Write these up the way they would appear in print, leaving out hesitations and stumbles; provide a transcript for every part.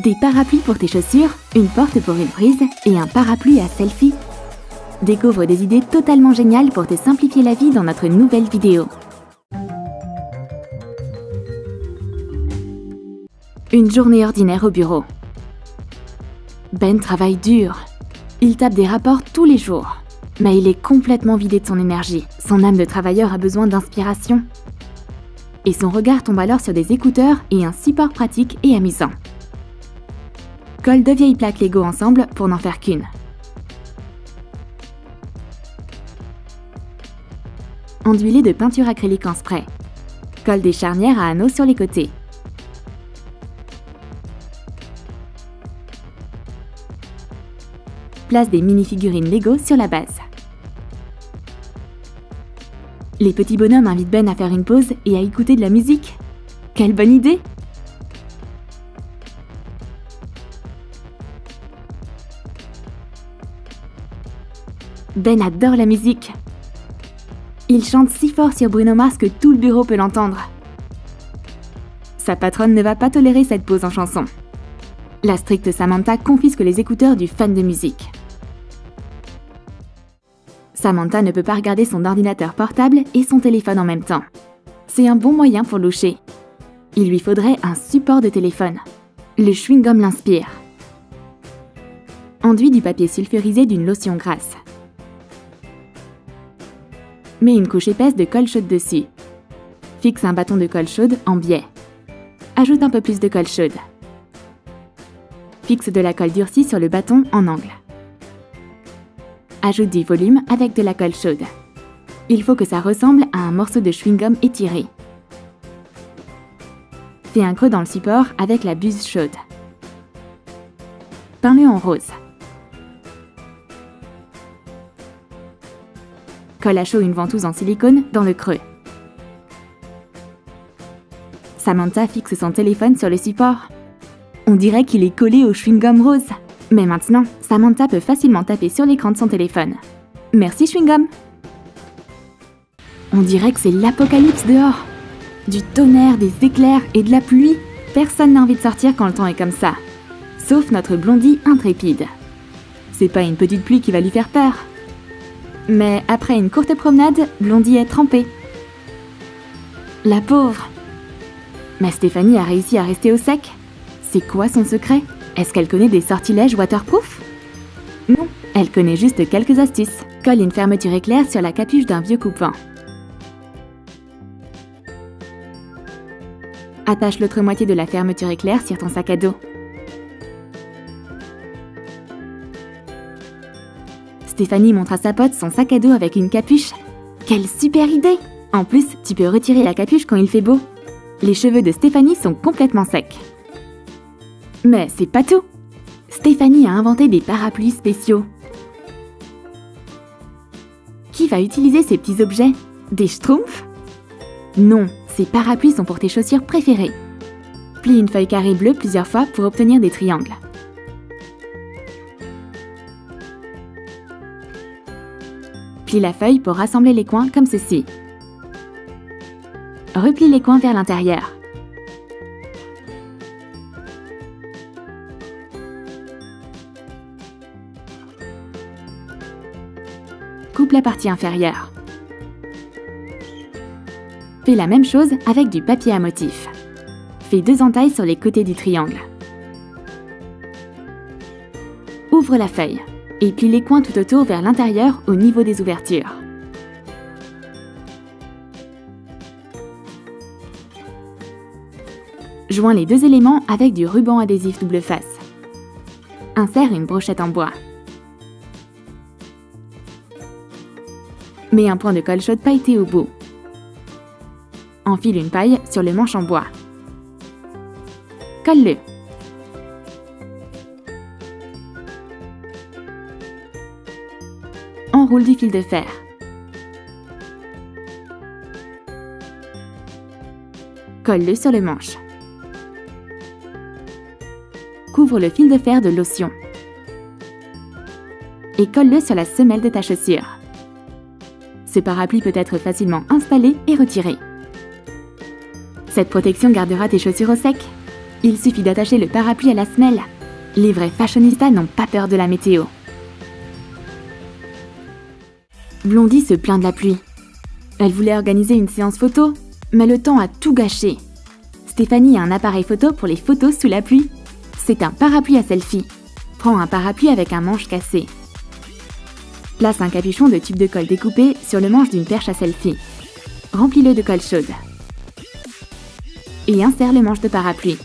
Des parapluies pour tes chaussures, une porte pour une prise et un parapluie à selfie. Découvre des idées totalement géniales pour te simplifier la vie dans notre nouvelle vidéo. Une journée ordinaire au bureau. Ben travaille dur. Il tape des rapports tous les jours. Mais il est complètement vidé de son énergie. Son âme de travailleur a besoin d'inspiration. Et son regard tombe alors sur des écouteurs et un support pratique et amusant. Colle 2 vieilles plaques Lego ensemble pour n'en faire qu'une. Enduiler de peinture acrylique en spray. Colle des charnières à anneaux sur les côtés. Place des mini-figurines Lego sur la base. Les petits bonhommes invitent Ben à faire une pause et à écouter de la musique. Quelle bonne idée! Ben adore la musique. Il chante si fort sur Bruno Mars que tout le bureau peut l'entendre. Sa patronne ne va pas tolérer cette pause en chanson. La stricte Samantha confisque les écouteurs du fan de musique. Samantha ne peut pas regarder son ordinateur portable et son téléphone en même temps. C'est un bon moyen pour loucher. Il lui faudrait un support de téléphone. Le chewing-gum l'inspire. Enduit du papier sulfurisé d'une lotion grasse. Mets une couche épaisse de colle chaude dessus. Fixe un bâton de colle chaude en biais. Ajoute un peu plus de colle chaude. Fixe de la colle durcie sur le bâton en angle. Ajoute du volume avec de la colle chaude. Il faut que ça ressemble à un morceau de chewing-gum étiré. Fais un creux dans le support avec la buse chaude. Peins-le en rose. Colle à chaud une ventouse en silicone dans le creux. Samantha fixe son téléphone sur le support. On dirait qu'il est collé au chewing-gum rose. Mais maintenant, Samantha peut facilement taper sur l'écran de son téléphone. Merci chewing-gum! On dirait que c'est l'apocalypse dehors. Du tonnerre, des éclairs et de la pluie. Personne n'a envie de sortir quand le temps est comme ça. Sauf notre Blondie intrépide. C'est pas une petite pluie qui va lui faire peur. Mais après une courte promenade, Blondie est trempée. La pauvre! Mais Stéphanie a réussi à rester au sec. C'est quoi son secret? Est-ce qu'elle connaît des sortilèges waterproof? Non, elle connaît juste quelques astuces. Colle une fermeture éclair sur la capuche d'un vieux coupe-vent. Attache l'autre moitié de la fermeture éclair sur ton sac à dos. Stéphanie montre à sa pote son sac à dos avec une capuche. Quelle super idée! En plus, tu peux retirer la capuche quand il fait beau. Les cheveux de Stéphanie sont complètement secs. Mais c'est pas tout! Stéphanie a inventé des parapluies spéciaux. Qui va utiliser ces petits objets? Des schtroumpfs? Non, ces parapluies sont pour tes chaussures préférées. Plie une feuille carrée bleue plusieurs fois pour obtenir des triangles. Plie la feuille pour rassembler les coins comme ceci. Replie les coins vers l'intérieur. Coupe la partie inférieure. Fais la même chose avec du papier à motif. Fais 2 entailles sur les côtés du triangle. Ouvre la feuille et plie les coins tout autour vers l'intérieur au niveau des ouvertures. Joins les 2 éléments avec du ruban adhésif double face. Insère une brochette en bois. Mets un point de colle chaude pailleté au bout. Enfile une paille sur le manche en bois. Colle-le. Enroule du fil de fer. Colle-le sur le manche. Couvre le fil de fer de lotion. Et colle-le sur la semelle de ta chaussure. Ce parapluie peut être facilement installé et retiré. Cette protection gardera tes chaussures au sec. Il suffit d'attacher le parapluie à la semelle. Les vrais fashionistas n'ont pas peur de la météo. Blondie se plaint de la pluie. Elle voulait organiser une séance photo, mais le temps a tout gâché. Stéphanie a un appareil photo pour les photos sous la pluie. C'est un parapluie à selfie. Prends un parapluie avec un manche cassé. Place un capuchon de tube de colle découpé sur le manche d'une perche à selfie. Remplis-le de colle chaude. Et insère le manche de parapluie.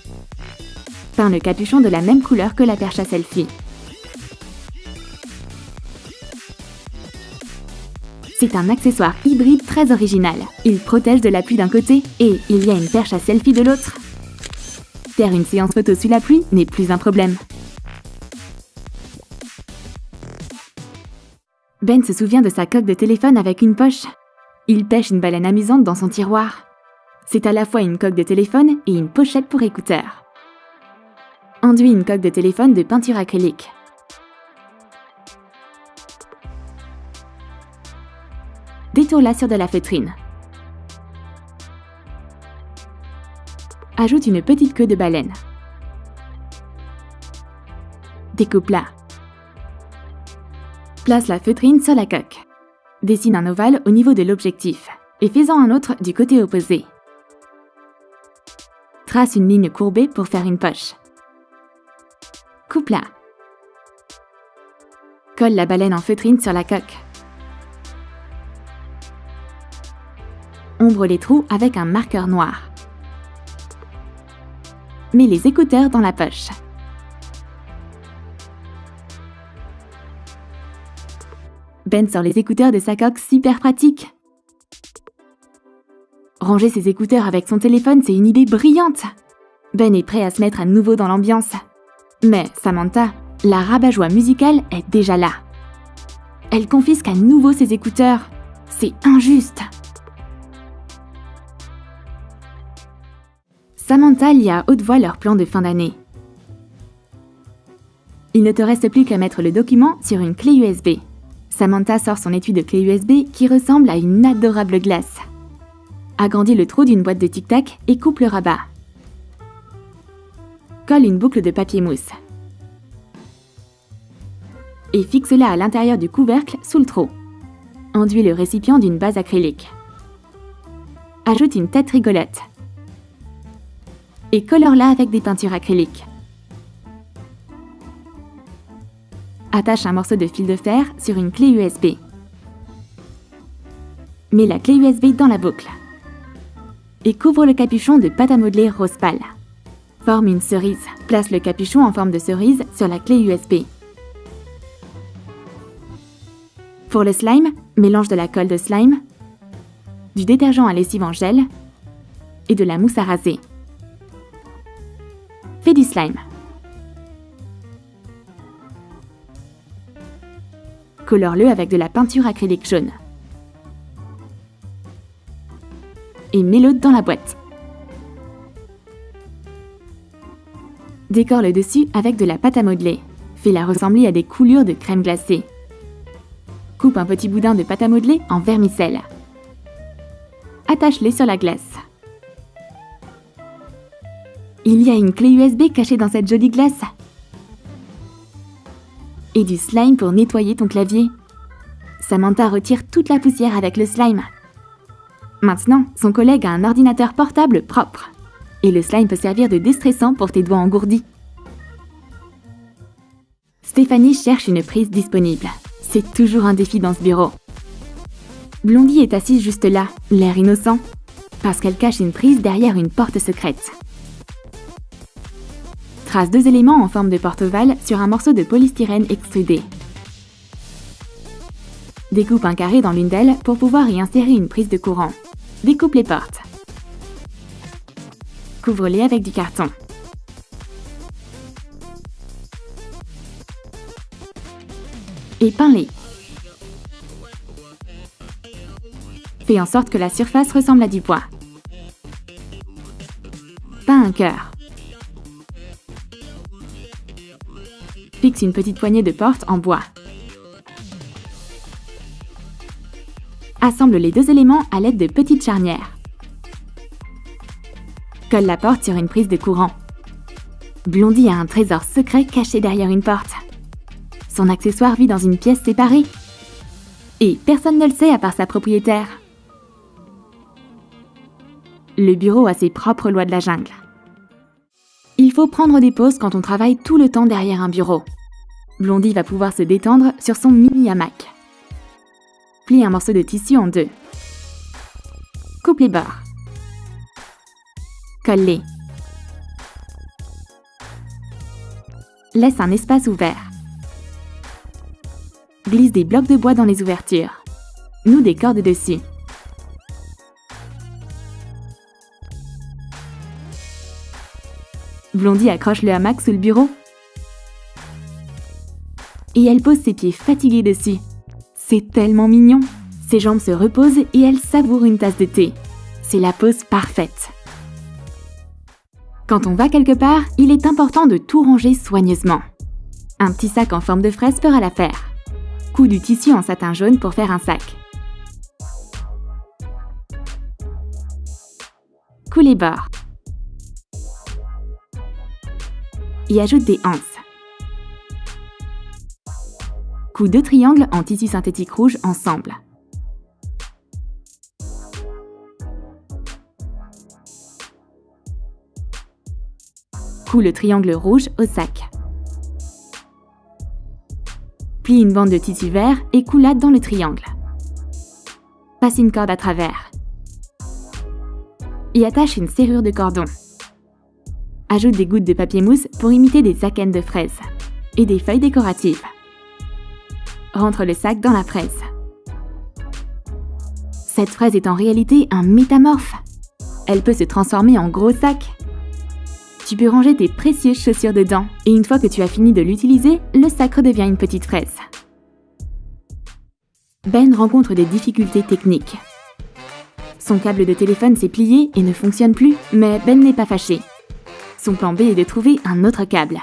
Peins le capuchon de la même couleur que la perche à selfie. C'est un accessoire hybride très original. Il protège de la pluie d'un côté et il y a une perche à selfie de l'autre. Faire une séance photo sous la pluie n'est plus un problème. Ben se souvient de sa coque de téléphone avec une poche. Il pêche une baleine amusante dans son tiroir. C'est à la fois une coque de téléphone et une pochette pour écouteurs. Enduis une coque de téléphone de peinture acrylique. Détourne-la sur de la feutrine. Ajoute une petite queue de baleine. Découpe-la. Place la feutrine sur la coque. Dessine un ovale au niveau de l'objectif et fais-en un autre du côté opposé. Trace une ligne courbée pour faire une poche. Coupe-la. Colle la baleine en feutrine sur la coque. Ombre les trous avec un marqueur noir. Mets les écouteurs dans la poche. Ben sort les écouteurs de sa coque super pratique. Ranger ses écouteurs avec son téléphone, c'est une idée brillante. Ben est prêt à se mettre à nouveau dans l'ambiance. Mais Samantha, la rabat-joie musicale, est déjà là. Elle confisque à nouveau ses écouteurs. C'est injuste. Samantha lit à haute voix leur plan de fin d'année. Il ne te reste plus qu'à mettre le document sur une clé USB. Samantha sort son étui de clé USB qui ressemble à une adorable glace. Agrandis le trou d'une boîte de tic-tac et coupe le rabat. Colle une boucle de papier mousse. Et fixe-la à l'intérieur du couvercle sous le trou. Enduis le récipient d'une base acrylique. Ajoute une tête rigolote. Et colore-la avec des peintures acryliques. Attache un morceau de fil de fer sur une clé USB. Mets la clé USB dans la boucle. Et couvre le capuchon de pâte à modeler rose pâle. Forme une cerise. Place le capuchon en forme de cerise sur la clé USB. Pour le slime, mélange de la colle de slime, du détergent à lessive en gel et de la mousse à raser. Fais du slime. Colore-le avec de la peinture acrylique jaune. Et mets-le dans la boîte. Décore le dessus avec de la pâte à modeler. Fais-la ressembler à des coulures de crème glacée. Coupe un petit boudin de pâte à modeler en vermicelle. Attache-les sur la glace. Il y a une clé USB cachée dans cette jolie glace. Et du slime pour nettoyer ton clavier. Samantha retire toute la poussière avec le slime. Maintenant, son collègue a un ordinateur portable propre. Et le slime peut servir de déstressant pour tes doigts engourdis. Stéphanie cherche une prise disponible. C'est toujours un défi dans ce bureau. Blondie est assise juste là, l'air innocent, parce qu'elle cache une prise derrière une porte secrète. Trace 2 éléments en forme de porte ovale sur un morceau de polystyrène extrudé. Découpe un carré dans l'une d'elles pour pouvoir y insérer une prise de courant. Découpe les portes. Couvre-les avec du carton. Et peins-les. Fais en sorte que la surface ressemble à du bois. Peins un cœur. Fixe une petite poignée de porte en bois. Assemble les deux éléments à l'aide de petites charnières. Colle la porte sur une prise de courant. Blondie a un trésor secret caché derrière une porte. Son accessoire vit dans une pièce séparée. Et personne ne le sait à part sa propriétaire. Le bureau a ses propres lois de la jungle. Il faut prendre des pauses quand on travaille tout le temps derrière un bureau. Blondie va pouvoir se détendre sur son mini hamac. Plie un morceau de tissu en deux. Coupe les bords. Colle-les. Laisse un espace ouvert. Glisse des blocs de bois dans les ouvertures. Noue des cordes dessus. Blondie accroche le hamac sous le bureau. Et elle pose ses pieds fatigués dessus. C'est tellement mignon. Ses jambes se reposent et elle savoure une tasse de thé. C'est la pose parfaite. Quand on va quelque part, il est important de tout ranger soigneusement. Un petit sac en forme de fraise fera l'affaire. Couds du tissu en satin jaune pour faire un sac. Coule les bords. Et ajoute des anses. Couds deux triangles en tissu synthétique rouge ensemble. Couds le triangle rouge au sac. Plie une bande de tissu vert et coule-la dans le triangle. Passe une corde à travers. Et attache une serrure de cordon. Ajoute des gouttes de papier mousse pour imiter des akènes de fraises et des feuilles décoratives. Rentre le sac dans la fraise. Cette fraise est en réalité un métamorphe. Elle peut se transformer en gros sac. Tu peux ranger tes précieuses chaussures dedans et une fois que tu as fini de l'utiliser, le sac redevient une petite fraise. Ben rencontre des difficultés techniques. Son câble de téléphone s'est plié et ne fonctionne plus, mais Ben n'est pas fâché. Son plan B est de trouver un autre câble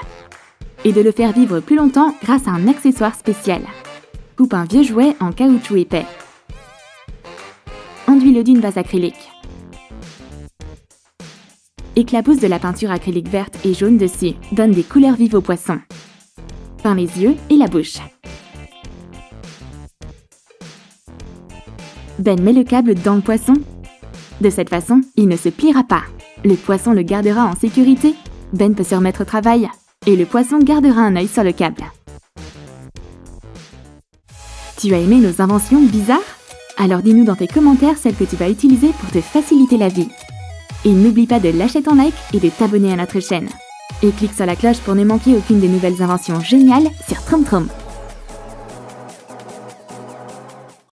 et de le faire vivre plus longtemps grâce à un accessoire spécial. Coupe un vieux jouet en caoutchouc épais. Enduis-le d'une base acrylique. Éclabousse de la peinture acrylique verte et jaune dessus. Donne des couleurs vives au poisson. Peins les yeux et la bouche. Ben met le câble dans le poisson. De cette façon, il ne se pliera pas. Le poisson le gardera en sécurité. Ben peut se remettre au travail. Et le poisson gardera un œil sur le câble. Tu as aimé nos inventions bizarres? Alors dis-nous dans tes commentaires celles que tu vas utiliser pour te faciliter la vie. Et n'oublie pas de lâcher ton like et de t'abonner à notre chaîne. Et clique sur la cloche pour ne manquer aucune des nouvelles inventions géniales sur Troum Troum.